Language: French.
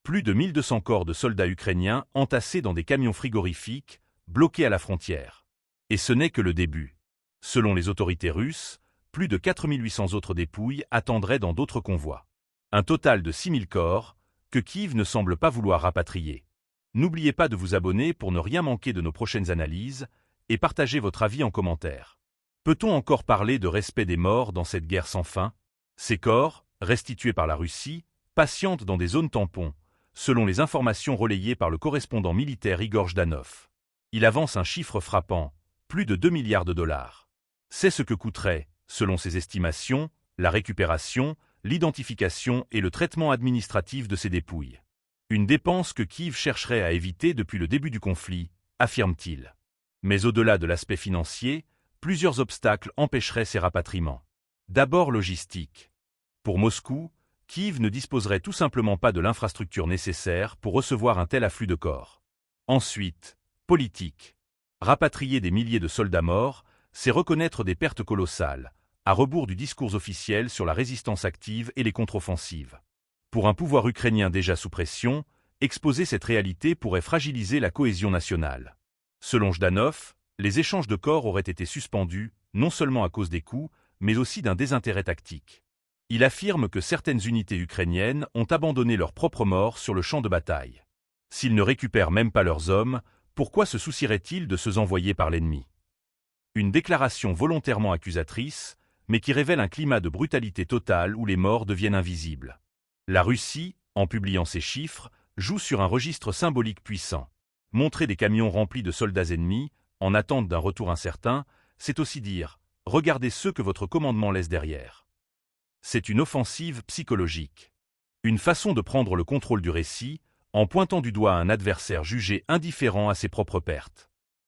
Plus de 1200 corps de soldats ukrainiens entassés dans des camions frigorifiques, bloqués à la frontière. Et ce n'est que le début. Selon les autorités russes, plus de 4800 autres dépouilles attendraient dans d'autres convois. Un total de 6000 corps, que Kiev ne semble pas vouloir rapatrier. N'oubliez pas de vous abonner pour ne rien manquer de nos prochaines analyses, et partagez votre avis en commentaire. Peut-on encore parler de respect des morts dans cette guerre sans fin? Ces corps, restitués par la Russie, patientent dans des zones tampons, selon les informations relayées par le correspondant militaire Igor Jdanov. Il avance un chiffre frappant, plus de 2 milliards de dollars. C'est ce que coûterait, selon ses estimations, la récupération, l'identification et le traitement administratif de ces dépouilles. Une dépense que Kiev chercherait à éviter depuis le début du conflit, affirme-t-il. Mais au-delà de l'aspect financier, plusieurs obstacles empêcheraient ces rapatriements. D'abord logistique. Pour Moscou, Kiev ne disposerait tout simplement pas de l'infrastructure nécessaire pour recevoir un tel afflux de corps. Ensuite, politique. Rapatrier des milliers de soldats morts, c'est reconnaître des pertes colossales, à rebours du discours officiel sur la résistance active et les contre-offensives. Pour un pouvoir ukrainien déjà sous pression, exposer cette réalité pourrait fragiliser la cohésion nationale. Selon Jdanov, les échanges de corps auraient été suspendus, non seulement à cause des coûts, mais aussi d'un désintérêt tactique. Il affirme que certaines unités ukrainiennes ont abandonné leurs propres morts sur le champ de bataille. S'ils ne récupèrent même pas leurs hommes, pourquoi se soucieraient-ils de ceux envoyés par l'ennemi? Une déclaration volontairement accusatrice, mais qui révèle un climat de brutalité totale où les morts deviennent invisibles. La Russie, en publiant ces chiffres, joue sur un registre symbolique puissant. Montrer des camions remplis de soldats ennemis, en attente d'un retour incertain, c'est aussi dire « Regardez ceux que votre commandement laisse derrière ». C'est une offensive psychologique. Une façon de prendre le contrôle du récit, en pointant du doigt un adversaire jugé indifférent à ses propres pertes.